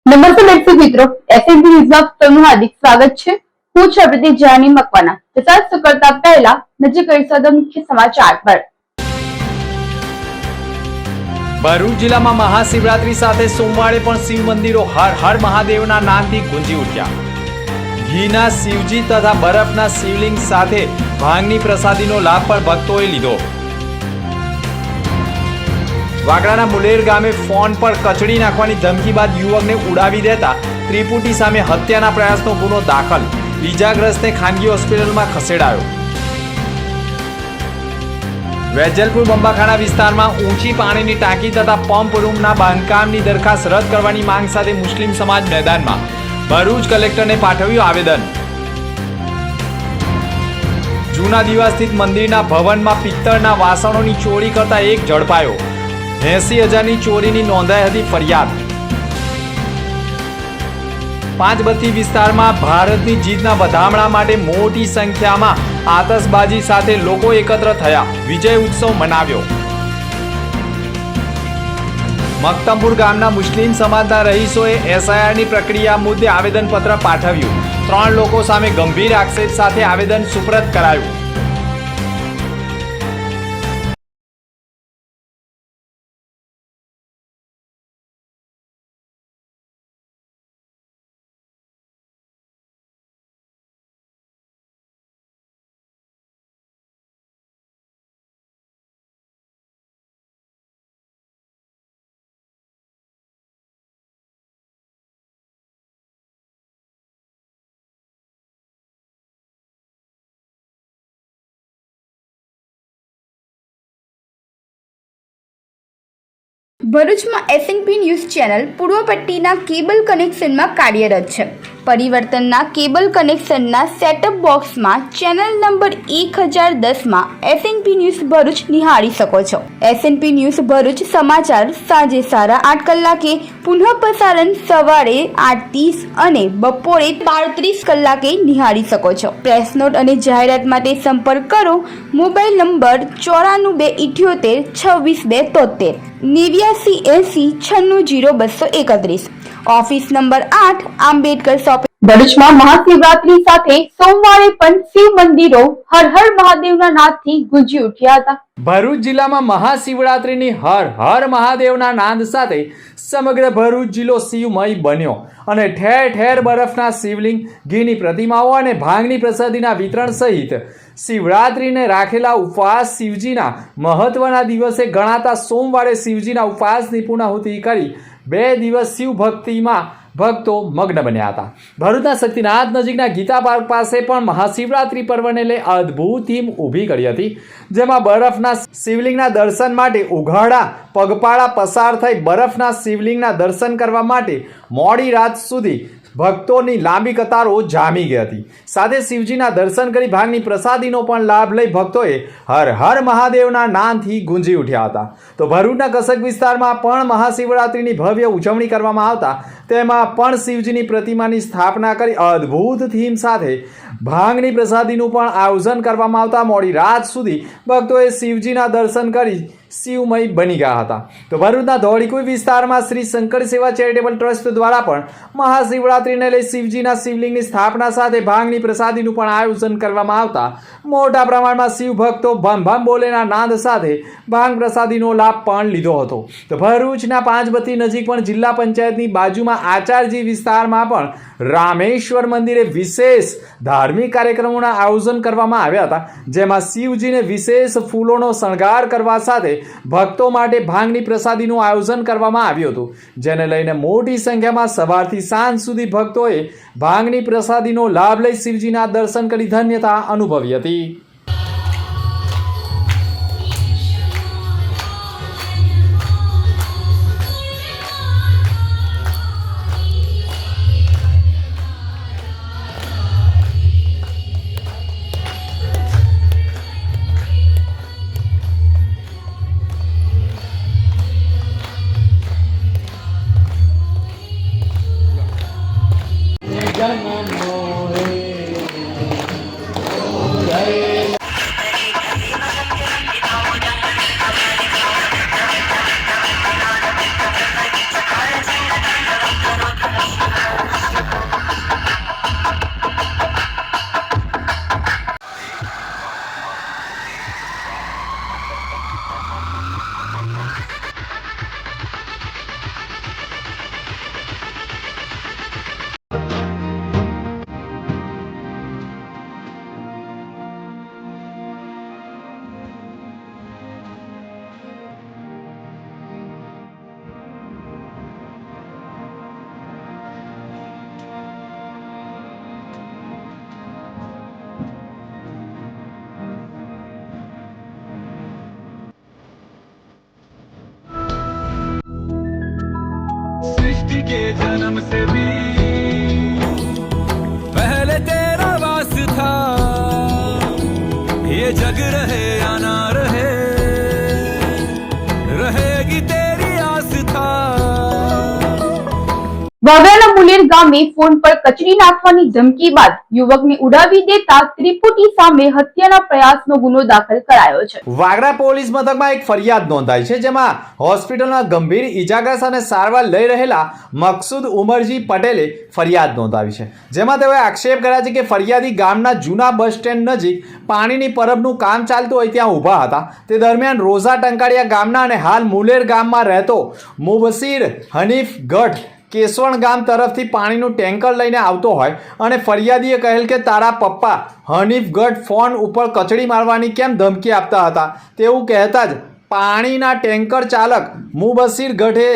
નમસ્તે દર્શક મિત્રો, એસએનપી ન્યૂઝમાં તમારું હાર્દિક સ્વાગત છે। હું છું પ્રતિક જાની મકવાના। પ્રસાદ કરતા પહેલા નજર કરીશું મુખ્ય સમાચાર પર। ભરૂચ જિલ્લામાં મહાશિવરાત્રી સાથે સોમવારે પણ શિવ મંદિરો હર હર મહાદેવના નામથી ગુંજી ઉઠ્યા। ઘીના શિવજી તથા બરફના શિવલિંગ સાથે ભાંગની પ્રસાદીનો લાભ પણ ભક્તોએ લીધો। વાગડાના મુલેર ગામે ફોન પર કચડી નાખવાની ધમકી બાદ યુવકને ઉડાવી દેતા ત્રિપુટી સામે હત્યાના પ્રયાસનો ગુનો દાખલ। ઈજાગ્રસ્તને ખાનગી હોસ્પિટલમાં ખસેડાયો। વેજલપુર બંબાખાના વિસ્તારમાં ઊંચી પાણીની ટાંકી તથા પંપ રૂમના બાંધકામની દરખાસ્ત રદ કરવાની માંગ સાથે મુસ્લિમ સમાજ મેદાનમાં। ભરૂચ કલેક્ટરને પાઠવ્યું આવેદન। જૂના દિવાસ્થિત મંદિરના ભવનમાં પિત્તળના વાસણોની ચોરી કરતા એક ઝડપાયો। 80,000ની ચોરીની નોંધાઈ હતી ફરિયાદ। પાંચબત્તી વિસ્તારમાં ભારતની જીતના વધામણા માટે મોટી સંખ્યામાં આતશબાજી સાથે લોકો એકત્ર થયા। વિજય ઉત્સવ મનાવ્યો। મક્તમપુર ગામના મુસ્લિમ સમાજના રહીશોએ એસઆઈઆરની પ્રક્રિયા મુદ્દે આવેદનપત્ર પાઠવ્યું। 3 લોકો સામે ગંભીર આક્ષેપ સાથે આવેદન સુપ્રત કરાયું। ભરૂચમાં એસએનપી ન્યૂઝ ચેનલ પૂર્વ પટ્ટીના કેબલ કનેક્શનમાં કાર્યરત છે। પરિવર્તનના કેબલ કનેક્શનના સેટઅપ બોક્સમાં ચેનલ નંબર 1010માં એસએનપી ન્યૂઝ ભરૂચ નિહાળી શકો છો। એસએનપી ન્યૂઝ ભરૂચ સમાચાર સાંજે 8:30 કલાકે, પુનઃ પ્રસારણ સવારે 8:30 અને બપોરે 12:30 કલાકે નિહાળી શકો છો। પ્રેસ નોટ અને જાહેરાત માટે સંપર્ક કરો। Mobile number 9478262273 8980960231। Office number 8 Ambedkar shopping. ભરૂચમાં મહાશિવરાત્રી સાથે સોમવારે પણ શિવ મંદિરો હર હર મહાદેવના નાદથી ગુંજી ઉઠ્યા હતા। ભરૂચ જિલ્લામાં મહાશિવરાત્રીની હર હર મહાદેવના નાદ સાથે સમગ્ર ભરૂચ જિલ્લો શિવમય બન્યો અને ઠેર ઠેર બરફના શિવલિંગ, ઘીની પ્રતિમાઓ અને ભાંગની પ્રસાદીના વિતરણ સહિત શિવરાત્રીને રાખેલા ઉપવાસ શિવજીના મહત્વના દિવસે ગણાતા સોમવારે શિવજીના ઉપવાસની પૂર્ણાહુતિ કરી 2 દિવસ શિવ ભક્તિમાં ભક્તો મગ્ન બન્યા હતા। ભરૂચના શક્તિનાથ નજીકના ગીતા પાર્ક પાસે પણ મહાશિવરાત્રી પર્વને લઈ અદ્ભુત થીમ ઊભી કરી હતી, જેમાં બરફના શિવલિંગના દર્શન માટે ઉઘાડા પગપાળા પસાર થઈ બરફના શિવલિંગના દર્શન કરવા માટે મોડી રાત સુધી ભક્તોની લાંબી કતારો જામી ગઈ હતી। સાથે શિવજીના દર્શન કરી ભાંગની પ્રસાદીનો પણ લાભ લઈ ભક્તોએ હર હર મહાદેવના નાદથી ગુંજી ઉઠ્યા હતા। તો ભરૂચના કસક વિસ્તારમાં પણ મહાશિવરાત્રીની ભવ્ય ઉજવણી કરવામાં આવતા તેમાં પણ શિવજીની પ્રતિમાની સ્થાપના કરી અદ્ભુત થીમ સાથે ભાંગની પ્રસાદીનું પણ આયોજન કરવામાં આવતા મોડી રાત સુધી ભક્તોએ શિવજીના દર્શન કરી શિવમય બની ગયા હતા। તો ભરૂચના ધોળીકુઈ વિસ્તારમાં શ્રી શંકર સેવા ચેરિટેબલ ટ્રસ્ટ દ્વારા પણ મહાશિવરાત્રીને લઈ શિવજીના શિવલિંગની સ્થાપના સાથે ભાંગની પ્રસાદીનું પણ આયોજન કરવામાં આવતા મોટા પ્રમાણમાં શિવ ભક્તો ભમ ભમ બોલેના નાદ સાથે ભાંગ પ્રસાદીનો લાભ પણ લીધો હતો। તો ભરૂચના પાંચબત્તી નજીક પણ જિલ્લા પંચાયતની બાજુમાં આચારજી વિસ્તારમાં પણ રામેશ્વર મંદિરે વિશેષ ધાર્મિક કાર્યક્રમોના આયોજન કરવામાં આવ્યા હતા, જેમાં શિવજીને વિશેષ ફૂલોનો શણગાર કરવા સાથે ભક્તો માટે ભાંગની પ્રસાદીનું આયોજન કરવામાં આવ્યું હતું, જેને લઈને મોટી સંખ્યામાં સવારથી સાંજ સુધી ભક્તોએ ભાંગની પ્રસાદીનો લાભ લઈ શિવજીના દર્શન કરી ધન્યતા અનુભવી હતી। जन्म मोहे ये जन्म से भी पहले तेरा वास था, ये जग रहे या ना रहे, रहेगी तेरी आस्था। વાગરાના મુલેર ગામે ફોન પર કચરી નાખવાની ધમકી બાદ યુવકને ઉડાવી દેતા ત્રિપુટી સામે હત્યાના પ્રયાસનો ગુનો દાખલ કરાયો છે. વાગરા પોલીસ મથકમાં એક ફરિયાદ નોંધાઈ છે, જેમાં હોસ્પિટલમાં ગંભીર ઈજાગ્રસ્ત અને સારવાર લઈ રહેલા મકસૂદ ઉમરજી પટેલે ફરિયાદ નોંધાવી છે, જેમાં તેઓએ આક્ષેપ કર્યા છે કે ફરિયાદી ગામના જૂના બસ સ્ટેન્ડ નજીક પાણીની પરબનું કામ ચાલતું હોય ત્યાં ઊભા હતા. તે દરમિયાન રોઝા ટંકાળિયા ગામના અને હાલ મુલેર ગામમાં રહેતો મુબસીર હનીફ ગઢ કેસવણ ગામ તરફથી પાણીનું ટેન્કર લઈને આવતો હોય અને ફરિયાદીએ કહેલ કે તારા પપ્પા હનીફ ગઢ ફોન ઉપર કચડી મારવાની કેમ ધમકી આપતા હતા તેવું કહેતા જ પાણીના ટેન્કર ચાલક મુબસીર ગઢે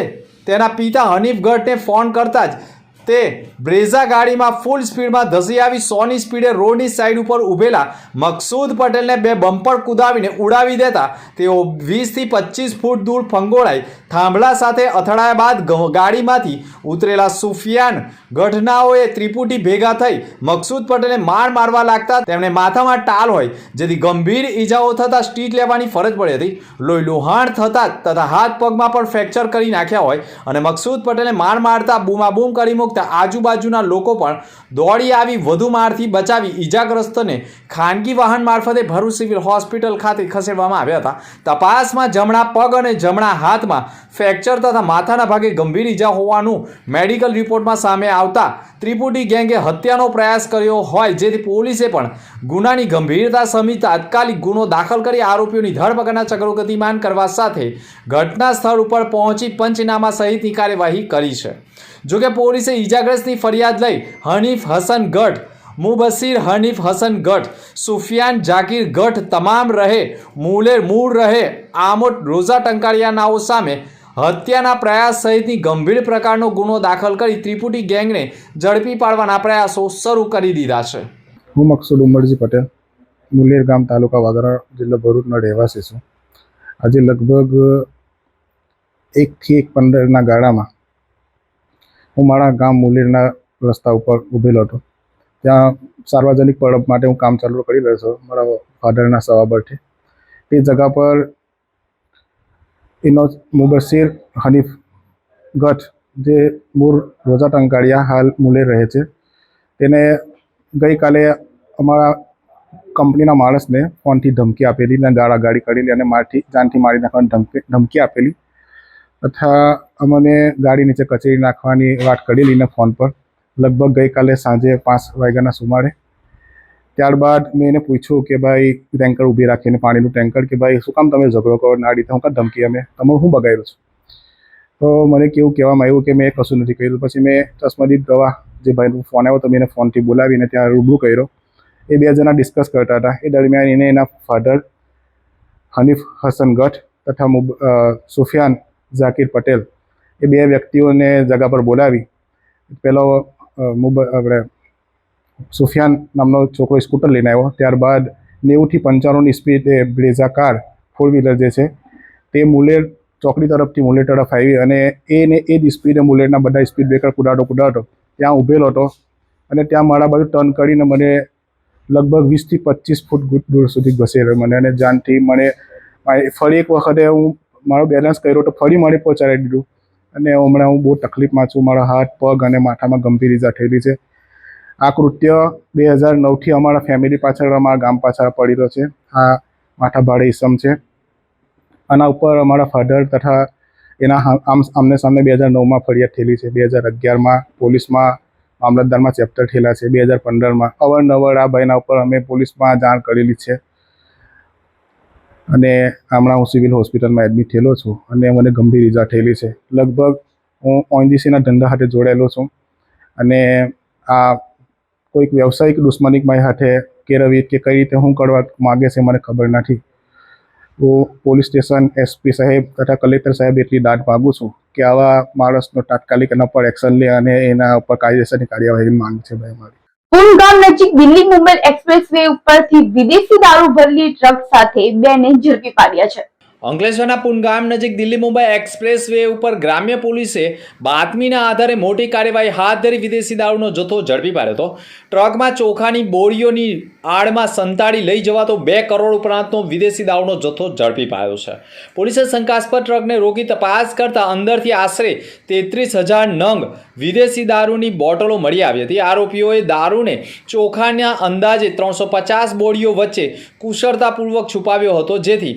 તેના પિતા હનીફ ગઢને ફોન કરતા જ તે બ્રેઝા ગાડીમાં ફૂલ સ્પીડમાં ધસી આવી 100ની સ્પીડે રોડની સાઈડ ઉપર ઊભેલા મકસૂદ પટેલને બે બમ્પર કુદાવીને ઉડાવી દેતા તેઓ 20થી 25 ફૂટ દૂર ફંગોળાઈ થાંભલા સાથે અથડાયા બાદ ગાડીમાંથી ઉતરેલા સુફિયાન ગઢનાઓએ ત્રિપુટી ભેગા થઈ મકસૂદ પટેલને મારવા લાગતા તેમણે માથામાં ટાલ હોય જેથી ગંભીર ઈજાઓ થતાં સ્ટીક લેવાની ફરજ પડી હતી. લોહી લુહાણ થતા તથા હાથ પગમાં પણ ફ્રેક્ચર કરી નાખ્યા હોય અને મકસૂદ પટેલને મારતા બૂમાબૂમ કરી મૂકતા આજુબાજુના લોકો પણ દોડી આવી વધુ મારથી બચાવી ઈજાગ્રસ્તને ખાનગી વાહન મારફતે ભરૂચ સિવિલ હોસ્પિટલ ખાતે ખસેડવામાં આવ્યા હતા. તપાસમાં જમણા પગ અને જમણા હાથમાં ફ્રેક્ચર તથા માથાના ભાગે ગંભીર ઈજા હોવાનું મેડિકલ રિપોર્ટમાં સામે આવતા ત્રિપુટી ગેંગે હત્યાનો પ્રયાસ કર્યો હોય, જેથી પોલીસે પણ ગુનાની ગંભીરતા સમી તાત્કાલિક ગુનો દાખલ કરી આરોપીઓની ધરપકડના ચક્રો ગતિમાન કરવા સાથે ઘટના સ્થળ ઉપર પહોંચી પંચનામા સહિતની કાર્યવાહી કરી છે. જોકે પોલીસે ઈજાગ્રસ્તની ફરિયાદ લઈ હનીફ હસન ગઢ, મુબસીર હનીફ હસન ગઢ, સુફિયાન જાકીર ગઢ તમામ રહે મુલેર મૂળ રહે આમોટ રોઝા ટંકાળિયાનાઓ સામે હત્યાના પ્રયાસ સહિતની ગંભીર પ્રકારનો ગુનો દાખલ કરી ત્રિપુટી ગેંગને ઝડપી પાડવાના પ્રયાસો શરૂ કરી દીધા છે. હું મકસૂદ ઉમરજી પટેલ મુલેર ગામ તાલુકા વાગરા જિલ્લો ભરૂચનો રહેવાસી છું. આજે લગભગ 1 થી 1:15ના ગાળામાં હું મારા ગામ મુલેરના રસ્તા ઉપર ઊભેલો હતો. ત્યાં સાર્વજનિક પરબ માટે હું કામ ચાલુ કરી રહ્યો છું મારા ફાધરના સવાબરથી. તે જગા પર એનો મુબસીર હનીફ ગઢ જે મૂળ રોઝા ટંકાળિયા હાલ મુલેર રહે છે, તેને ગઈકાલે અમારા કંપનીના માણસને ફોનથી ધમકી આપેલી અને ગાળાગાળી કરેલી અને જાનથી મારી નાખવાની ધમકી આપેલી તથા અમને ગાડી નીચે કચેરી નાખવાની વાત કરેલી ને ફોન પર લગભગ ગઈકાલે સાંજે 5 વાગ્યાના સુમારે. ત્યારબાદ મેં એને પૂછ્યું કે ભાઈ ટેન્કર ઊભી રાખીને પાણીનું ટેન્કર કે ભાઈ શું કામ તમે ઝઘડો કરો ના રીતે હું કાં ધમકી અમે તમે શું બગાડ્યું છું. તો મને કેવું કહેવામાં આવ્યું કે મેં કશું નથી કર્યું. પછી મેં ચશ્મદીદ ગવાહ જે ભાઈનો ફોન આવ્યો તો મેં એને ફોનથી બોલાવીને ત્યાં રૂબરૂ કર્યો. એ 2 જણા ડિસ્કસ કરતા હતા. એ દરમિયાન એને એના ફાધર હનીફ હસન ગઢ તથા સુફિયાન જાકીર પટેલ એ 2 વ્યક્તિઓને જગા પર બોલાવી પહેલો આપણે સુફિયાન નામનો છોકરો સ્કૂટર લઈને આવ્યો. ત્યારબાદ 90 થી 95ની સ્પીડે બ્રેઝા કાર 4 વ્હીલર જે છે તે મુલેર ચોકડી તરફથી મુલેર તરફ આવી અને એને એ જ સ્પીડે મુલેરના બધા સ્પીડ બ્રેકર કુદાડતો ત્યાં ઊભેલો હતો અને ત્યાં મારા બાજુ ટર્ન કરીને મને લગભગ 20 થી 25 ફૂટ દૂર સુધી ઘસેડ્યો મને અને જાનથી મને ફરી એક વખતે હું મારો બેલેન્સ કર્યો તો ફરી મને પહોંચાડી દીધું અને હમણાં હું બહુ તકલીફમાં છું. મારા હાથ પગ અને માથામાં ગંભીર ઈજા થયેલી છે. આ કૃત્ય 2009થી અમારા ફેમિલી પાછળ અમારા ગામ પાછળ પડેલો છે. આ માથા ભાડે ઈસમ છે. આના ઉપર અમારા ફાધર તથા એના આમને સામને 2009માં ફરિયાદ થયેલી છે. 2011માં પોલીસમાં મામલતદારમાં ચેપ્ટર થયેલા છે. 2015માં અવારનવાર આ ભાઈના ઉપર અમે પોલીસમાં જાણ કરેલી છે અને હમણાં હું સિવિલ હોસ્પિટલમાં એડમિટ થયેલો છું અને મને ગંભીર ઈજા થયેલી છે. લગભગ હું ઓએનજીસીના ધંધા સાથે જોડાયેલો છું અને આ કોઈક વ્યવસાયિક દુશ્મની મારી સાથે કેળવી કે કઈ રીતે હું કરવા માગે છે મને ખબર નથી. હું પોલીસ સ્ટેશન એસપી સાહેબ તથા કલેક્ટર સાહેબ એટલી દાદ માગું છું કે આવા માણસનો તાત્કાલિક એના પર એક્શન લે અને એના ઉપર કાયદેસરની કાર્યવાહી માંગ છે ભાઈ મારી. પૂન ગામ નજીક દિલ્હી મુંબઈ એક્સપ્રેસ વે ઉપરથી વિદેશી દારૂ ભરેલી ટ્રક સાથે 2ને ઝડપી પાડ્યા છે. અંકલેશ્વરના પુનગામ નજીક દિલ્હી મુંબઈ એક્સપ્રેસ વે ઉપર ગ્રામ્ય પોલીસે બાતમીના આધારે મોટી કાર્યવાહી હાથ ધરી વિદેશી દારૂનો જથ્થો ઝડપી પાડ્યો હતો. ટ્રકમાં ચોખાની બોરીઓની આડમાં સંતાડી લઈ જવાતો 2 કરોડ ઉપરાંતનો વિદેશી દારૂનો જથ્થો ઝડપી પાડ્યો છે. પોલીસે શંકાસ્પદ ટ્રકને રોકી તપાસ કરતા અંદરથી આશરે 33,000 નંગ વિદેશી દારૂની બોટલો મળી આવી હતી. આરોપીઓએ દારૂને ચોખાના અંદાજે 350 બોરીઓ વચ્ચે કુશળતાપૂર્વક છુપાવ્યો હતો, જેથી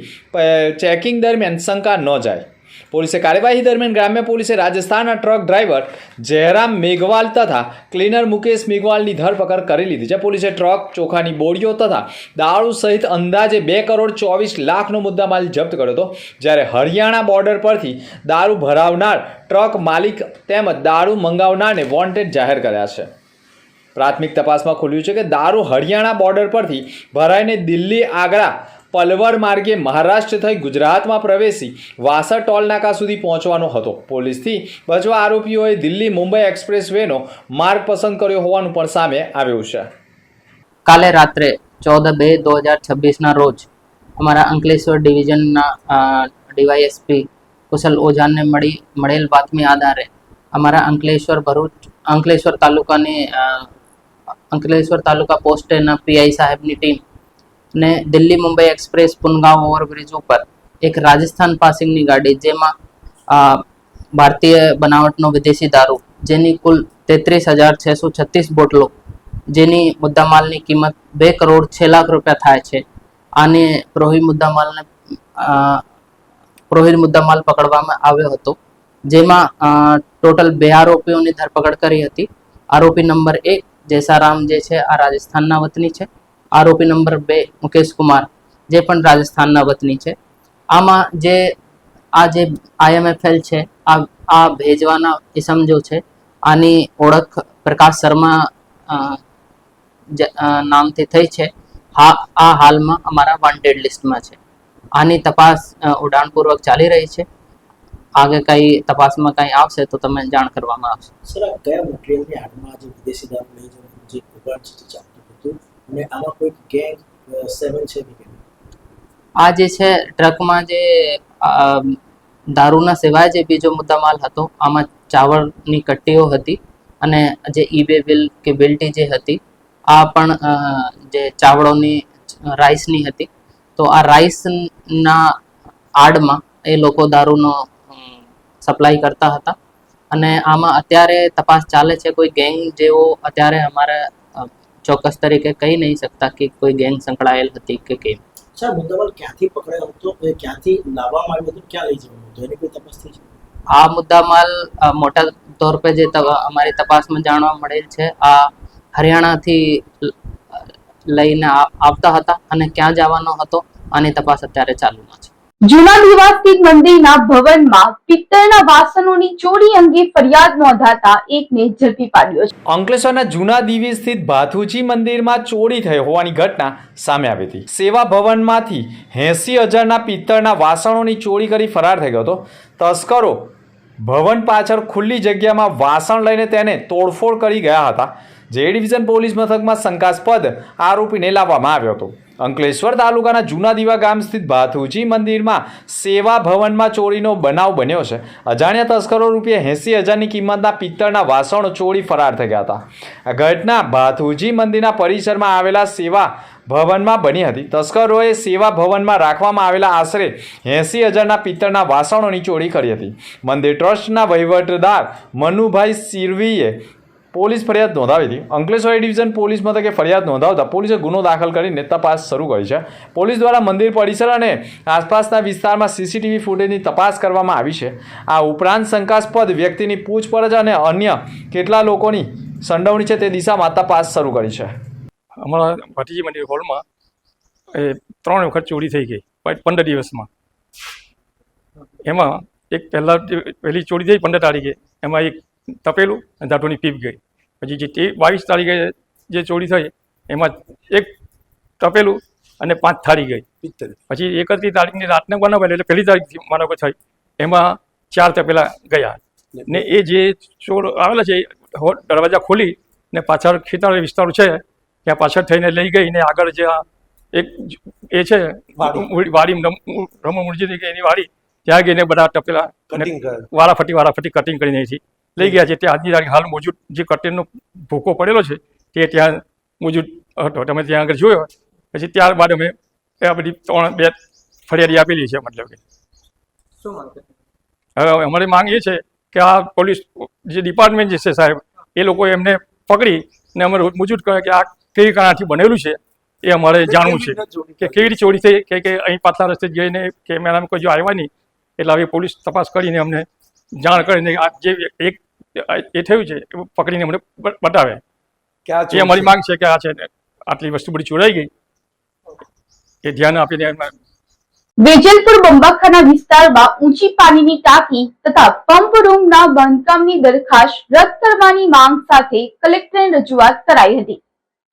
ચેકિંગ દરમિયાન શંકા ન જાય. પોલીસે કાર્યવાહી દરમિયાન ગ્રામ્ય પોલીસે રાજસ્થાનના ટ્રક ડ્રાઈવર જયરામ મેઘવાલ તથા ક્લીનર મુકેશ મેઘવાલની ધરપકડ કરી લીધી છે. પોલીસે ટ્રક, ચોખાની બોરીઓ તથા દારૂ સહિત અંદાજે 2 કરોડ 24 લાખનો મુદ્દામાલ જપ્ત કર્યો હતો. જ્યારે હરિયાણા બોર્ડર પરથી દારૂ ભરાવનાર ટ્રક માલિક તેમજ દારૂ મંગાવનારને વોન્ટેડ જાહેર કર્યા છે. પ્રાથમિક તપાસમાં ખુલ્યું છે કે દારૂ હરિયાણા બોર્ડર પરથી ભરાઈને દિલ્હી, આગ્રા, પલવર માર્ગે મહારાષ્ટ્ર થઈ ગુજરાતમાં પ્રવેશી વાસા ટોલ નાકા સુધી પહોંચવાનો હતો. પોલીસથી બચવા આરોપીઓએ દિલ્હી મુંબઈ એક્સપ્રેસ વેનો માર્ગ પસંદ કર્યો હોવાનું પણ સામે આવ્યું છે. કાલે રાત્રે 14/2/2026ના રોજ અમારા અંકલેશ્વર ડિવિઝનના ડીવાયએસપી કુશલ ઓઝાને મળેલ બાતમી આધારે અમારા અંકલેશ્વર તાલુકા પોસ્ટેના પીઆઈ સાહેબની ટીમ ને દિલ્હી મુંબઈ એક્સપ્રેસ પુનગામ ઓવરબ્રિજ ઉપર એક રાજસ્થાન પાસિંગની ગાડી, જેમાં ભારતીય બનાવટનો વિદેશી દારૂ જેની કુલ 33,636 બોટલો, જેની મુદ્દામાલની કિંમત 2 કરોડ 6 લાખ રૂપિયા થાય છે. આને પ્રોહી મુદ્દામાલ પકડવામાં આવ્યો હતો, જેમાં ટોટલ 2 આરોપીઓની ધરપકડ કરી હતી. આરોપી નંબર 1 જયસારામ જે છે આ રાજસ્થાનના વતની છે. આરોપી નંબર 2 મુકેશ કુમાર જે પણ રાજસ્થાનના વતની છે. આમાં જે IMFL છે આ ભેજવાના ઇસમ જો છે, આની ઓળખ પ્રકાશ શર્મા નામથી થઈ છે. આ હાલમાં અમારા વોન્ટેડ લિસ્ટમાં છે. આની તપાસ ઉડાણપૂર્વક ચાલી રહી છે. આગે કઈ તપાસમાં કઈ આવશે તો તમે જાણ કરવામાં આવશે. સર, આ કયા મટીરિયલની આડમાં જે વિદેશી દારૂ લઈ જવાનું જે કૌભાંડ છે ચાલતું હતું, અને આમાં કોઈ ગેંગ 7 છે કે કેમ? આ જે છે ટ્રકમાં જે દારૂના સિવાય જે બીજો મુદ્દામાલ હતો, આમાં ચાવળની કટ્ટીઓ હતી અને જે ઈબે બિલ કે બિલ્ટી જે હતી આ પણ જે ચાવળોની રાઈસની હતી. તો આ રાઈસના આડમાં એ લોકો દારૂનો સપ્લાય કરતા હતા અને આમાં અત્યારે તપાસ ચાલે છે. કોઈ ગેંગ જેવો અત્યારે અમારે ચોક્કસ તરીકે કહી નહીં શકતા કે કોઈ ગેંગ સંકળાયેલ હતી કે કેમ. સર, મુદ્દામાલ ક્યાંથી પકડાયો હતો, ક્યાંથી લાવવામાં આવ્યો હતો, ક્યાં લઈ જવાનું હતું, એની કોઈ તપાસ થઈ છે? આ મુદ્દામાલ મોટા તौर पे જે અમારી તપાસમાં જાણવા મળેલ છે, આ હરિયાણાથી લઈને આવતા હતા અને ક્યાં જવાનો હતો આની તપાસ અત્યારે ચાલુમાં છે. જૂના દીવા સ્થિત મંદિરના ભવનમાં પિત્તળના વાસણોની ચોરી અંગે ફરિયાદ નોંધાતા એકને ઝડપી પાડ્યો છે. અંકલેશ્વરના જૂના દીવી સ્થિત ભાથુજી મંદિરમાં ચોરી થઈ હોવાની ઘટના સામે આવી હતી. સેવા ભવનમાંથી 80,000ના પિત્તળના વાસણોની ચોરી કરી ફરાર થઈ ગયો હતો. તસ્કરો ભવન પાછળ ખુલ્લી જગ્યામાં વાસણ લઈને તેને તોડફોડ કરી ગયા હતા. જે ડિવિઝન પોલીસ મથકમાં શંકાસ્પદ આરોપીને લાવવામાં આવ્યો હતો. અંકલેશ્વર તાલુકાના જૂના દીવા ગામ સ્થિત ભાથુજી મંદિરમાં સેવા ભવનમાં ચોરીનો બનાવ બન્યો છે. અજાણ્યા તસ્કરો ₹80,000ની કિંમતના પિત્તળના વાસણો ચોરી ફરાર થઈ ગયા હતા. આ ઘટના ભાથુજી મંદિરના પરિસરમાં આવેલા સેવા ભવનમાં બની હતી. તસ્કરોએ સેવા ભવનમાં રાખવામાં આવેલા આશરે 80,000ના પિત્તળના વાસણોની ચોરી કરી હતી. મંદિર ટ્રસ્ટના વહીવટદાર મનુભાઈ સિરવીએ પોલીસ ફરિયાદ નોંધાવી હતી. અંકલેશ્વર ડિવિઝન પોલીસ મથકે ફરિયાદ નોંધાવતા પોલીસે ગુનો દાખલ કરીને તપાસ શરૂ કરી છે. પોલીસ દ્વારા મંદિર પરિસર અને આસપાસના વિસ્તારમાં CCTV ફૂટેજની તપાસ કરવામાં આવી છે. આ ઉપરાંત શંકાસ્પદ વ્યક્તિની પૂછપરછ અને અન્ય કેટલા લોકોની સંડોવણી છે તે દિશામાં તપાસ શરૂ કરી છે. અમારા ભાટીજી મંદિર હોલમાં 3 વખત ચોરી થઈ ગઈ 15 દિવસમાં. એમાં એક પહેલી ચોરી થઈ 15 તારીખે, એમાં એક તપેલું અને ધાતુની પીપ ગઈ. પછી જે 22 તારીખે જે ચોરી થઈ એમાં એક તપેલું અને 5 થાળી ગઈ. પછી 31 તારીખની રાતને બનાવેલ એટલે પહેલી તારીખથી માનો થઈ એમાં 4 તપેલા ગયા. ને એ જે ચોર આવેલા છે દરવાજા ખોલી ને પાછળ ખેતર વિસ્તારો છે ત્યાં પાછળ થઈને લઈ ગઈ ને આગળ જે એક એ છે વાડી રમણ મુરજી કે એની વાડી ત્યાં ગઈને બધા ટપેલા વારાફરતી કટિંગ કરીને અહીંથી લઈ ગયા છે. ત્યાં આજની તારીખ હાલ મોજૂદ જે કટિંગનો ભૂકો પડેલો છે તે ત્યાં મોજૂદ હતો. તમે ત્યાં આગળ જોયો. પછી ત્યારબાદ અમે આ બધી 2 ફરિયાદી આપેલી છે. મતલબ કે હવે અમારી માંગ એ છે કે આ પોલીસ જે ડિપાર્ટમેન્ટ જે છે સાહેબ એ લોકો એમને પકડી ને અમે મોજૂદ કરે કે આ કઈ કારણથી બનેલું છે એ અમારે જાણવું છે કે કેવી રીતે ચોરી થઈ કે અહીં પાછલા રસ્તે જઈને કેમેરામાં કોઈ જો આવ્યા નહીં એટલે હવે પોલીસ તપાસ કરીને અમને જાણ કરીને આ જે એક એ થયું છે એ પકડીને અમને બતાવે. એ અમારી માંગ છે કે આ છે આટલી વસ્તુ બધી ચોરાઈ ગઈ એ ધ્યાન આપીને. વેજલપુર બંબાખાના વિસ્તારમાં ઊંચી પાણીની ટાંકી તથા પંપ રૂમના બાંધકામની દરખાસ્ત રદ કરવાની માંગ સાથે કલેક્ટરને રજૂઆત કરાઈ હતી.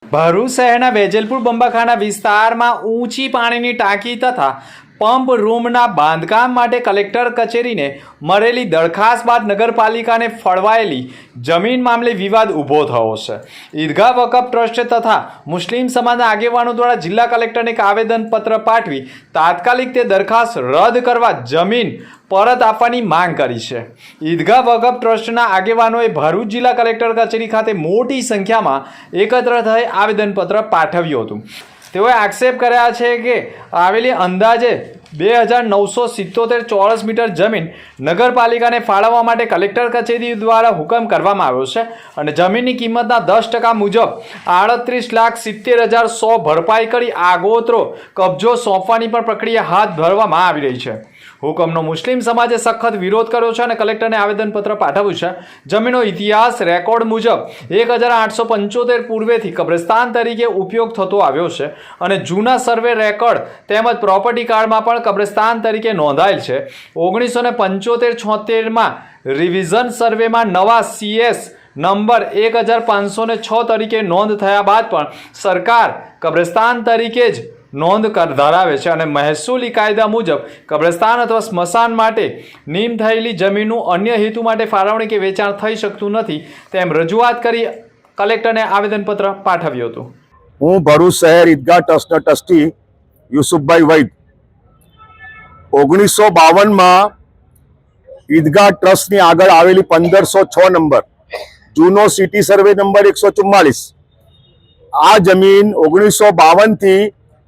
ભરૂચ શહેરના વેજલપુર બંબાખાના વિસ્તારમાં ઊંચી પાણીની ટાંકી તથા પંપ રૂમના બાંધકામ માટે કલેક્ટર કચેરીને મળેલી દરખાસ્ત બાદ નગરપાલિકાને ફળવાયેલી જમીન મામલે વિવાદ ઊભો થયો છે. ઈદગાહ વકફ ટ્રસ્ટ તથા મુસ્લિમ સમાજના આગેવાનો દ્વારા જિલ્લા કલેક્ટરને એક આવેદનપત્ર પાઠવી તાત્કાલિક તે દરખાસ્ત રદ કરવા જમીન પરત આપવાની માંગ કરી છે. ઈદગાહ વકફ ટ્રસ્ટના આગેવાનોએ ભરૂચ જિલ્લા કલેક્ટર કચેરી ખાતે મોટી સંખ્યામાં એકત્ર થઈ આવેદનપત્ર પાઠવ્યું હતું. તેઓએ આક્ષેપ કર્યા છે કે આવેલી અંદાજે 2977 ચોરસ મીટર જમીન નગરપાલિકાને ફાળવવા માટે કલેક્ટર કચેરી દ્વારા હુકમ કરવામાં આવ્યો છે અને જમીનની કિંમતના 10% મુજબ 38,70,100 ભરપાઈ કરી આગોતરો કબજો સોંપવાની પણ પ્રક્રિયા હાથ ધરવામાં આવી રહી છે. હુકમનો મુસ્લિમ સમાજે સખત વિરોધ કર્યો છે અને કલેક્ટરને આવેદનપત્ર પાઠવ્યું છે. જમીનનો ઇતિહાસ રેકોર્ડ મુજબ 1875 પૂર્વેથી કબ્રસ્તાન તરીકે ઉપયોગ થતો આવ્યો છે અને જૂના સર્વે રેકોર્ડ તેમજ પ્રોપર્ટી કાર્ડમાં પણ કબ્રસ્તાન તરીકે નોંધાયેલ છે. 1975-76માં રિવિઝન સર્વેમાં નવા CS નંબર 1506 તરીકે નોંધ થયા બાદ પણ સરકાર કબ્રસ્તાન તરીકે જ નોંધ ધરાવે છે અને મહેસૂલી કાયદા મુજબ કબ્રસ્તાન અથવા સ્મશાન માટે નિમ થયેલી જમીનનું અન્ય હેતુ માટે ફાળવણી કે વેચાણ થઈ શકતું નથી તેમ રજૂઆત કરી કલેક્ટરને આવેદનપત્ર પાઠવ્યું હતું. હું ભરૂચ શહેર ઈદગાહ ટ્રસ્ટના ટ્રસ્ટી યુસુફભાઈ વૈદ 1952માં ઈદગાહ ટ્રસ્ટની આગળ આવેલી 1506 નંબર જૂનો સિટી સર્વે નંબર 144 આ જમીન 1952થી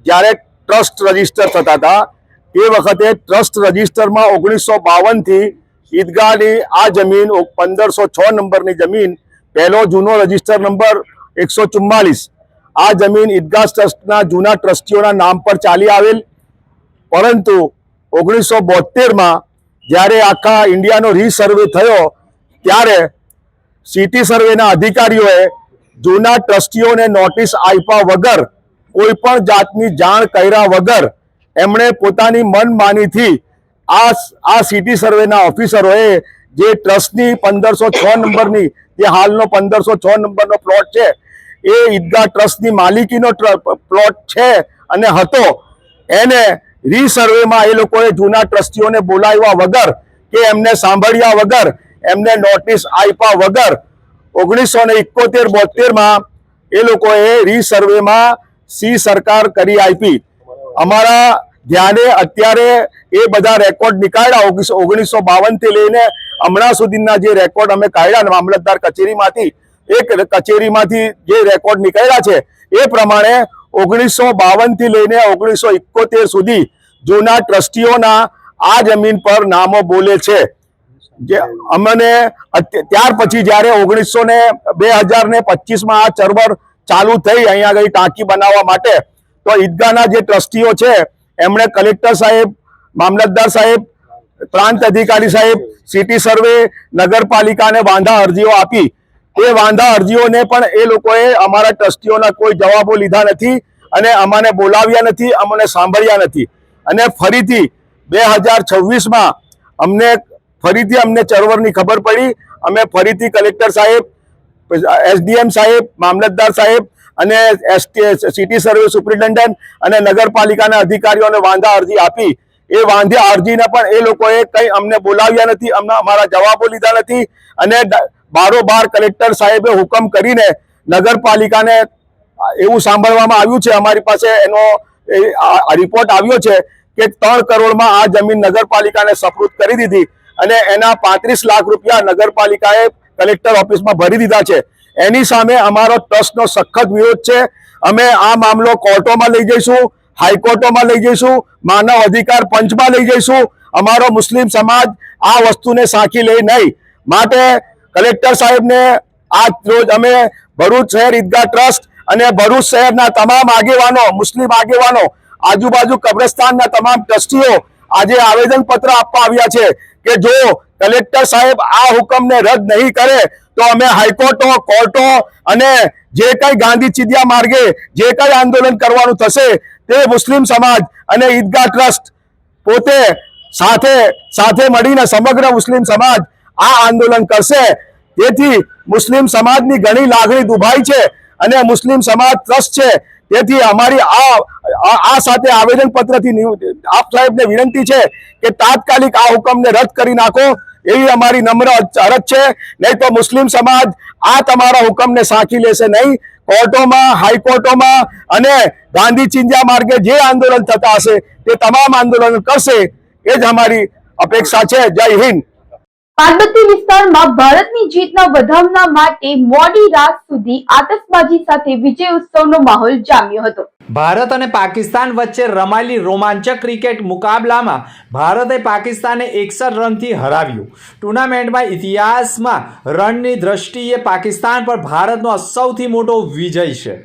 જ્યારે ટ્રસ્ટ રજીસ્ટર થતા હતા તે વખતે ટ્રસ્ટ રજીસ્ટરમાં 1952થી ઈદગાહની આ જમીન 1506 નંબરની જમીન પહેલો જૂનો રજીસ્ટર નંબર 144 આ જમીન ઈદગાહ ટ્રસ્ટના જૂના ટ્રસ્ટીઓના નામ પર ચાલી આવેલ. પરંતુ 1972માં જ્યારે આખા ઇન્ડિયાનો રીસર્વે થયો ત્યારે સિટી સર્વેના અધિકારીઓએ જૂના ટ્રસ્ટીઓને નોટિસ આપ્યા વગર કોઈ પણ જાતની જાણ કર્યા વગર એમણે પોતાની મનમાનીથી આ સિટી સર્વેના ઓફિસરોએ જે ટ્રસ્ટની 1506 નંબરની જે હાલનો 1506 નંબરનો પ્લોટ છે એ ઈદગાહ ટ્રસ્ટની માલિકીનો પ્લોટ છે અને હતો એને રીસર્વેમાં એ લોકોએ જૂના ટ્રસ્ટીઓને બોલાવ્યા વગર કે એમને સાંભળ્યા વગર એમને નોટિસ આપ્યા વગર 1971-72માં એ લોકોએ રીસર્વેમાં સરકાર કરી આપી. અમારા ધ્યાને અત્યારે એ બધા રેકોર્ડ નીકાળ્યા 1952થી લઈને હમણાં સુધીના જે રેકોર્ડ અમે કાઢ્યા મામલતદાર કચેરીમાંથી જે રેકોર્ડ નીકળ્યા છે એ પ્રમાણે 1952થી લઈને 1971 સુધી જૂના ટ્રસ્ટીઓના આ જમીન પર નામો બોલે છે. જે અમને ત્યાર પછી જ્યારે 2025માં આ ચળવળ ચાલુ થઈ અહીંયા આગળ ટાંકી બનાવવા માટે તો ઈદગાહના જે ટ્રસ્ટીઓ છે એમણે કલેક્ટર સાહેબ, મામલતદાર સાહેબ, પ્રાંત અધિકારી સાહેબ, સિટી સર્વે, નગરપાલિકાને વાંધા અરજીઓ આપી. એ વાંધા અરજીઓને પણ એ લોકોએ અમારા ટ્રસ્ટીઓના કોઈ જવાબો લીધા નથી અને અમને બોલાવ્યા નથી, અમને સાંભળ્યા નથી. અને ફરીથી 2026માં અમને ચળવળની ખબર પડી. અમે ફરીથી કલેક્ટર સાહેબ, SDM સાહેબ, મામલતદાર સાહેબ અને સિટી સર્વે સુપ્રિન્ટેન્ડન્ટ અને નગરપાલિકાના અધિકારીઓને વાંધા અરજી આપી. એ વાંધા અરજીને પણ એ લોકોએ કંઈ અમને બોલાવ્યા નથી, અમારા જવાબો લીધા નથી અને બારોબાર કલેક્ટર સાહેબે હુકમ કરીને નગરપાલિકાને એવું સાંભળવામાં આવ્યું છે, અમારી પાસે એનો રિપોર્ટ આવ્યો છે કે 3 કરોડમાં આ જમીન નગરપાલિકાને સપૂર્દ કરી દીધી અને એના 35 લાખ રૂપિયા નગરપાલિકાએ કલેક્ટર ઓફિસમાં ભરી દીધા છે. એની સામે અમારો ટ્રસ્ટનો સખત વિરોધ છે. અમે આ મામલો કોર્ટોમાં લઈ જઈશું, હાઈકોર્ટોમાં લઈ જઈશું, માનવ અધિકાર પંચમાં લઈ જઈશું. અમારો મુસ્લિમ સમાજ આ વસ્તુને સાંખી લે નહીં. માટે કલેક્ટર સાહેબને આજ રોજ અમે ભરૂચ શહેર ઈદગાહ ટ્રસ્ટ અને ભરૂચ શહેરના તમામ આગેવાનો, મુસ્લિમ આગેવાનો, આજુબાજુ કબ્રસ્તાનના તમામ ટ્રસ્ટીઓ આજે આવેદનપત્ર આપવા આવ્યા છે કે જો કલેક્ટર સાહેબ આ હુકમને રદ નહીં કરે તો અમે હાઈકોર્ટો, કોર્ટો અને જે કંઈ ગાંધી ચિંધ્યા માર્ગે જે કંઈ આંદોલન કરવાનું થશે તે મુસ્લિમ સમાજ અને ઈદગાહ ટ્રસ્ટ પોતે સાથે મળીને સમગ્ર મુસ્લિમ સમાજ આ આંદોલન કરશે. તેથી મુસ્લિમ સમાજની ઘણી લાગણી દુભાઈ છે અને મુસ્લિમ સમાજ ટ્રસ્ટ છે. તેથી અમારી આ સાથે આવેદનપત્રથી આપ સાહેબને વિનંતી છે કે તાત્કાલિક આ હુકમને રદ કરી નાખો એવી અમારી નમ્ર અરજ છે. નહીં તો મુસ્લિમ સમાજ આ તમારા હુકમને સાંખી લેશે નહીં. કોર્ટોમાં, હાઈકોર્ટોમાં અને ગાંધી ચિંધ્યા માર્ગે જે આંદોલન થતા હશે તે તમામ આંદોલન કરશે. એ જ અમારી અપેક્ષા છે. જય હિન્દ. પાર્વતી વિસ્તારમાં ભારતની જીતના વધામણા માટે મોડી રાત સુધી આતશબાજી સાથે વિજય ઉત્સવનો માહોલ જામ્યો હતો. ભારત અને પાકિસ્તાન વચ્ચે રમાયેલી રોમાંચક ક્રિકેટ મુકાબલામાં ભારતે પાકિસ્તાનને 61 રનથી હરાવ્યું. ટુર્નામેન્ટમાં ઇતિહાસમાં રનની દ્રષ્ટિએ પાકિસ્તાન પર ભારતનો સૌથી મોટો વિજય છે.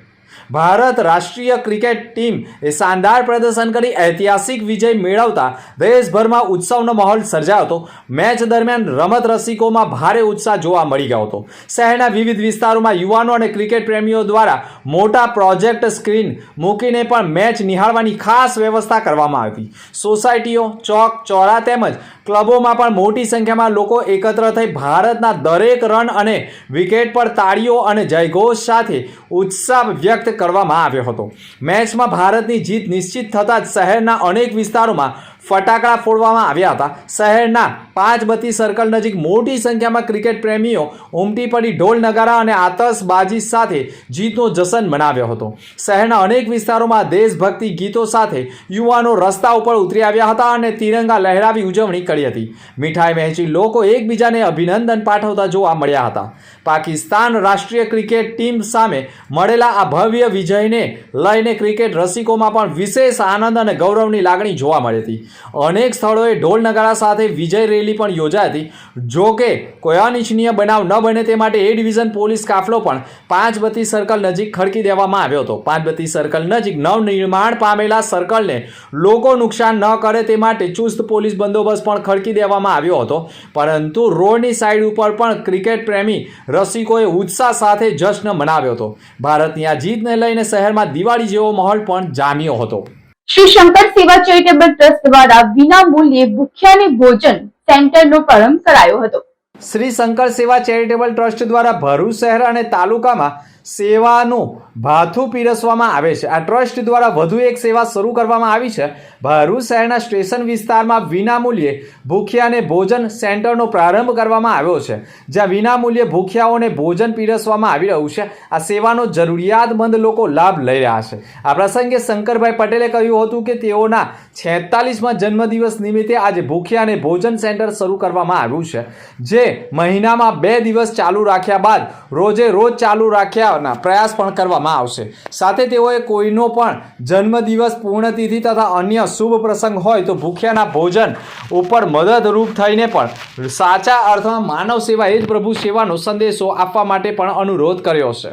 ભારત રાષ્ટ્રીય ક્રિકેટ ટીમ એ શાનદાર પ્રદર્શન કરી ઐતિહાસિક વિજય મેળવતા દેશભરમાં ઉત્સવનો માહોલ સર્જાયો હતો. મેચ દરમિયાન રમત રસિકોમાં ભારે ઉત્સાહ જોવા મળી ગયો હતો. શહેરના વિવિધ વિસ્તારોમાં યુવાનો અને ક્રિકેટ પ્રેમીઓ દ્વારા મોટા પ્રોજેક્ટ સ્ક્રીન મૂકીને પણ મેચ નિહાળવાની ખાસ વ્યવસ્થા કરવામાં આવી. સોસાયટીઓ, ચોક, ચોરા તેમજ ક્લબોમાં પણ મોટી સંખ્યામાં લોકો એકત્ર થઈ ભારતના દરેક રન અને વિકેટ પર તાળીઓ અને જયઘોષ સાથે ઉત્સાહ વ્યક્ત કરવામાં આવ્યો હતો. મેચમાં ભારતની જીત નિશ્ચિત થતાં જ શહેરના અનેક વિસ્તારોમાં ફટાકડા ફોડવામાં આવ્યા હતા. શહેરના 5 બત્તી સર્કલ નજીક મોટી સંખ્યામાં ક્રિકેટ પ્રેમીઓ ઉમટી પડી ઢોલ નગારા અને આતશબાજી સાથે જીતનો જશ્ન મનાવ્યો હતો. શહેરના અનેક વિસ્તારોમાં દેશભક્તિ ગીતો સાથે યુવાનો રસ્તા ઉપર ઉતરી આવ્યા હતા અને તિરંગા લહેરાવી ઉજવણી કરી હતી. મીઠાઈ વહેંચી લોકો એકબીજાને અભિનંદન પાઠવતા જોવા મળ્યા હતા. પાકિસ્તાન રાષ્ટ્રીય ક્રિકેટ ટીમ સામે મળેલા આ ભવ્ય વિજયને લઈને ક્રિકેટ રસિકોમાં પણ વિશેષ આનંદ અને ગૌરવની લાગણી જોવા મળી હતી. અનેક સ્થળોએ ઢોલ નગારા સાથે વિજય રેલી પણ યોજાઈ હતી. જો કે કોઈ અનિચ્છનીય બનાવ ન બને તે માટે એ ડિવિઝન પોલીસ કાફલો પણ 5 બત્તી સર્કલ નજીક ખડકી દેવામાં આવ્યો હતો. 5 બત્તી સર્કલ નજીક નવનિર્માણ પામેલા સર્કલને લોકો નુકસાન ન કરે તે માટે ચુસ્ત પોલીસ બંદોબસ્ત પણ ખડકી દેવામાં આવ્યો હતો. પરંતુ રોડની સાઈડ ઉપર પણ ક્રિકેટ પ્રેમી રસિકોએ ઉત્સાહ સાથે જશ્ન મનાવ્યો હતો. ભારતની આ જીતને લઈને શહેરમાં દિવાળી જેવો માહોલ પણ જામ્યો હતો. શ્રી શંકર સેવા ચેરિટેબલ ટ્રસ્ટ દ્વારા વિના મૂલ્યે ભૂખ્યાને ભોજન સેન્ટરનો પ્રારંભ કરાયો હતો. શ્રી શંકર સેવા ચેરિટેબલ ટ્રસ્ટ દ્વારા ભરૂચ શહેર અને તાલુકામાં સેવાનું ભાથું પીરસવામાં આવે છે. આ ટ્રસ્ટ દ્વારા વધુ એક સેવા શરૂ કરવામાં આવી છે. ભરૂચ શહેરના સ્ટેશન વિસ્તારમાં વિનામૂલ્યે ભૂખ્યાને ભોજન સેન્ટરનો પ્રારંભ કરવામાં આવ્યો છે, જ્યાં વિનામૂલ્યે ભૂખ્યાઓને ભોજન પીરસવામાં આવી રહ્યું છે. આ સેવાનો જરૂરિયાતમંદ લોકો લાભ લઈ રહ્યા છે. આ પ્રસંગે શંકરભાઈ પટેલે કહ્યું હતું કે તેઓના 46મા જન્મદિવસ નિમિત્તે આજે ભૂખ્યાને ભોજન સેન્ટર શરૂ કરવામાં આવ્યું છે, જે મહિનામાં 2 દિવસ ચાલુ રાખ્યા બાદ રોજે રોજ ચાલુ રાખ્યાના પ્રયાસ પણ કરવામાં આવશે. સાથે તેઓએ કોઈનો પણ જન્મદિવસ, પૂર્ણતિથિ તથા અન્ય શુભ પ્રસંગ હોય તો ભૂખ્યાના ભોજન ઉપર મદદરૂપ થઈને પણ સાચા અર્થમાં માનવ સેવા એ જ પ્રભુ સેવાનો સંદેશો આપવા માટે પણ અનુરોધ કર્યો છે.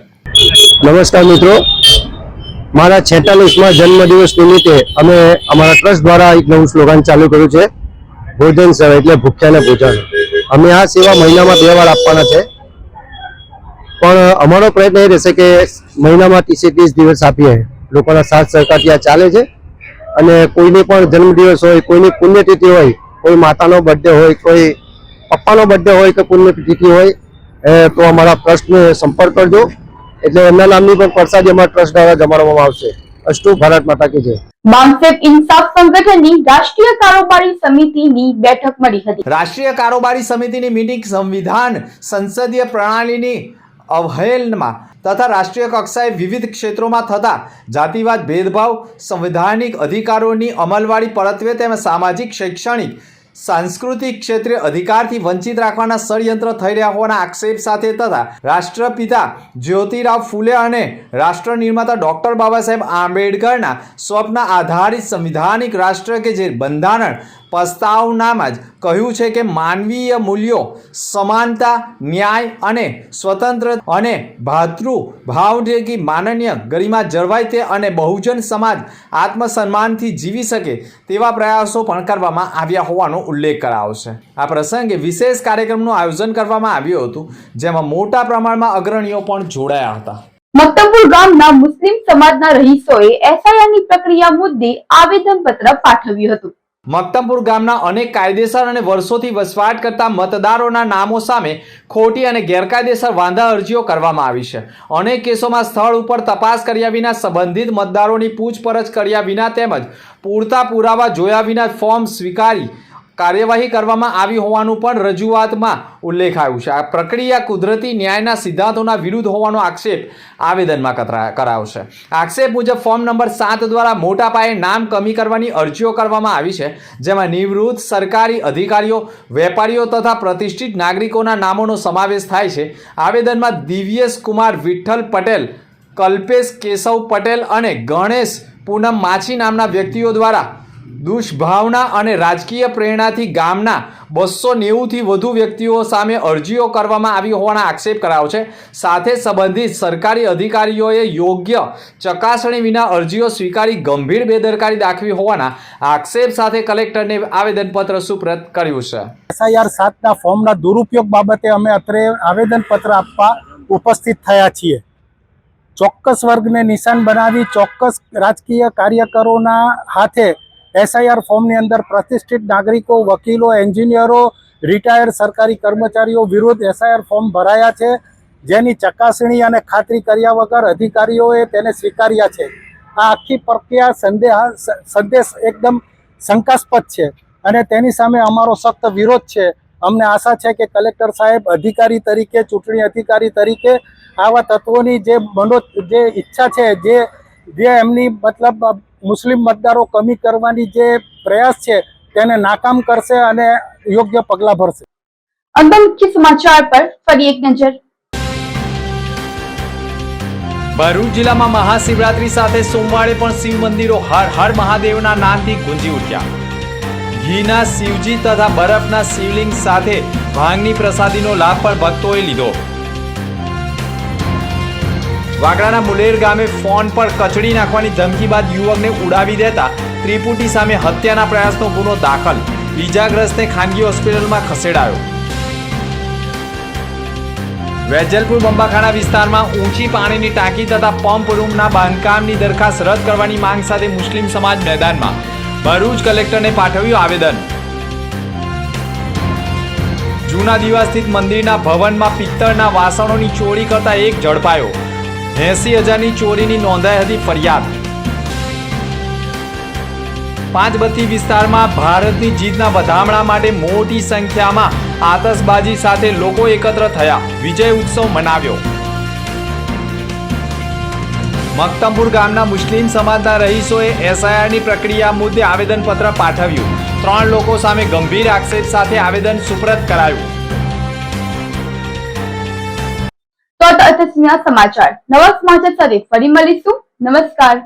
નમસ્કાર મિત્રો, મારા 46મા જન્મદિવસ નિમિત્તે અમે અમારા ટ્રસ્ટ દ્વારા એક નવું સ્લોગન ચાલુ કર્યું છે, ભોજન સેવા એટલે ભૂખ્યાને ભોજન. અમે આ સેવા મહિનામાં 2 વાર આપવાના છે, પણ અમારો પ્રયત્ન એ રહેશે કે મહિનામાં 30 દિવસ આપીએ. લોકોના સાથ સહકારથી આ ચાલે છે અને કોઈને પણ જન્મદિવસ હોય, કોઈની પુણ્યતિથિ હોય, કોઈ માતાનો બર્થડે હોય, કોઈ પપ્પાનો બર્થડે હોય કે પુણ્યતિથિ હોય તો અમારા ટ્રસ્ટને સંપર્ક કરજો. એટલે એમના નામની પણ પ્રસાદી અમારા ટ્રસ્ટ દ્વારા જમાડવામાં આવશે. અસ્તુ ભારત માતા કી જય. બામસેફ ઇન્સાફ સંગઠનની રાષ્ટ્રીય કારોબારી સમિતિની બેઠક મળી હતી. રાષ્ટ્રીય કારોબારી સમિતિની મીટિંગ સંવિધાન, સંસદીય પ્રણાલીની અવહેલનમાં તથા રાષ્ટ્રીય કક્ષાએ વિવિધ ક્ષેત્રોમાં થતા જાતિવાદ ભેદભાવ સંવૈધાનિક અધિકારોની અમલવાળી પરત્વે તેમજ સામાજિક શૈક્ષણિક સાંસ્કૃતિક ક્ષેત્રે અધિકારથી વંચિત રાખવાના ષડયંત્ર થઈ રહ્યા હોવાના આક્ષેપ સાથે તથા રાષ્ટ્રપિતા જ્યોતિરાવ ફૂલે અને રાષ્ટ્ર નિર્માતા ડૉક્ટર બાબા સાહેબ આંબેડકરના સ્વપ્ન આધારિત સંવિધાનિક રાષ્ટ્ર કે જે બંધારણ પ્રસ્તાવનામાં જ કહ્યું છે કે માનવીય મૂલ્યો સમાનતા ન્યાય અને સ્વતંત્ર અને ભાતૃભાવથી માનનીય ગરિમા જળવાય તે અને બહુજન સમાજ આત્મસન્માનથી જીવી શકે તેવા પ્રયાસો પણ કરવામાં આવ્યા હોવાનો ઉલ્લેખ કરાયો છે. આ પ્રસંગે વિશેષ કાર્યક્રમનું આયોજન કરવામાં આવ્યું હતું જેમાં મોટા પ્રમાણમાં અગ્રણીઓ પણ જોડાયા હતા. મક્તમપુર ગામના મુસ્લિમ સમાજના રહીશોએ એસઆઈઆરની પ્રક્રિયા મુદ્દે આવેદનપત્ર પાઠવ્યું હતું. મક્તમપુર ગામના અનેક કાયદેસર અને વર્ષોથી વસવાટ કરતા મતદારોના નામો સામે ખોટી અને ગેરકાયદેસર વાંધા અરજીઓ કરવામાં આવી છે. અનેક કેસોમાં સ્થળ ઉપર તપાસ કર્યા વિના સંબંધિત મતદારોની પૂછપરછ કર્યા વિના તેમજ પૂરતા પુરાવા જોયા વિના ફોર્મ સ્વીકારી કાર્યવાહી કરવામાં આવી હોવાનું પણ રજૂઆતમાં ઉલ્લેખાયું છે. આ પ્રક્રિયા કુદરતી ન્યાયના સિદ્ધાંતોના વિરુદ્ધ હોવાનો આક્ષેપ આવેદનમાં કરાયો છે. આક્ષેપ મુજબ ફોર્મ નંબર 7 દ્વારા મોટા પાયે નામ કમી કરવાની અરજીઓ કરવામાં આવી છે જેમાં નિવૃત્ત સરકારી અધિકારીઓ વેપારીઓ તથા પ્રતિષ્ઠિત નાગરિકોના નામોનો સમાવેશ થાય છે. આવેદનમાં દિવ્યેશ કુમાર વિઠ્ઠલ પટેલ, કલ્પેશ કેશવ પટેલ અને ગણેશ પૂનમ માછી નામના વ્યક્તિઓ દ્વારા દુષ્ભાવના અને રાજકીય પ્રેરણાથી ગામના 290થી વધુ વ્યક્તિઓ સામે અરજીઓ કરવામાં આવી હોવાના આક્ષેપ કરાયો છે. સાથે સંબંધિત સરકારી અધિકારીઓએ યોગ્ય ચકાસણી વિના અરજીઓ સ્વીકારી ગંભીર બેદરકારી દાખવી હોવાના આક્ષેપ સાથે કલેક્ટરને આવેદનપત્ર સુપ્રત કર્યું છે. SIR 7ના ફોર્મના દુરુપયોગ બાબતે અમે અત્રે આવેદનપત્ર આપવા ઉપસ્થિત થયા છીએ. ચોક્કસ વર્ગને નિશાન બનાવી ચોક્કસ રાજકીય કાર્યકરોના હાથે SIR ફોર્મની અંદર પ્રતિષ્ઠિત નાગરિકો, વકીલો, એન્જિનિયરો, રિટાયર્ડ સરકારી કર્મચારીઓ વિરુદ્ધ SIR ફોર્મ ભરાયા છે, જેની ચકાસણી અને ખાતરી કર્યા વગર અધિકારીઓએ તેને સ્વીકાર્યા છે. આ આખી પ્રક્રિયા સંદેશ એકદમ શંકાસ્પદ છે અને તેની સામે અમારો સખ્ત વિરોધ છે. અમને આશા છે કે કલેક્ટર સાહેબ અધિકારી તરીકે, ચૂંટણી અધિકારી તરીકે આવા તત્વોની જે ઈચ્છા છે, જે એમની મતલબ મુસ્લિમ મતદારો કમી કરવાની જે પ્રયાસ છે તેને નાકામ કરશે અને યોગ્ય પગલાં ભરશે. અંત મુખ્ય સમાચાર પર ફરી એક નજર. ભરૂચ જિલ્લામાં મહાશિવરાત્રી સાથે સોમવારે પણ શિવ મંદિરો હર હર મહાદેવના નામથી ગુંજી ઉઠ્યા. ઘીના શિવજી તથા બરફના શિવલિંગ સાથે ભાંગની પ્રસાદીનો લાભ પણ ભક્તોએ લીધો. વાગરાના મુલેર ગામે ફોન પર કચડી નાખવાની ધમકી બાદ યુવકને ઉડાવી દેતા ત્રિપુટી સામે હત્યાના પ્રયાસનો ગુનો દાખલ. ઈજાગ્રસ્તને ખાનગી હોસ્પિટલમાં ખસેડાયો. વેજલપુર બંબાખાના વિસ્તારમાં ઊંચી પાણીની ટાંકી તથા પંપ રૂમના બાંધકામની દરખાસ્ત રદ કરવાની માંગ સાથે મુસ્લિમ સમાજ મેદાનમાં. ભરૂચ કલેક્ટરને પાઠવ્યું આવેદન. જૂના દીવા સ્થિત મંદિરના ભવનમાં પિત્તળના વાસણોની ચોરી કરતા એક ઝડપાયો. 80,000ની ચોરીની નોંધાઈ હતી ફરિયાદ. પાંચબત્તી વિસ્તારમાં ભારતની જીતના વધામણા માટે મોટી સંખ્યામાં આતશબાજી સાથે લોકો એકત્ર થયા. વિજય ઉત્સવ મનાવ્યો. મક્તમપુર ગામના મુસ્લિમ સમાજના રહીશોએ SIRની પ્રક્રિયા મુદ્દે આવેદનપત્ર પાઠવ્યું. 3 લોકો સામે ગંભીર આક્ષેપ સાથે આવેદન સુપ્રત કરાયું. તો અત્યારના સમાચાર. નવા સમાચાર સાથે ફરી મળીશું. નમસ્કાર.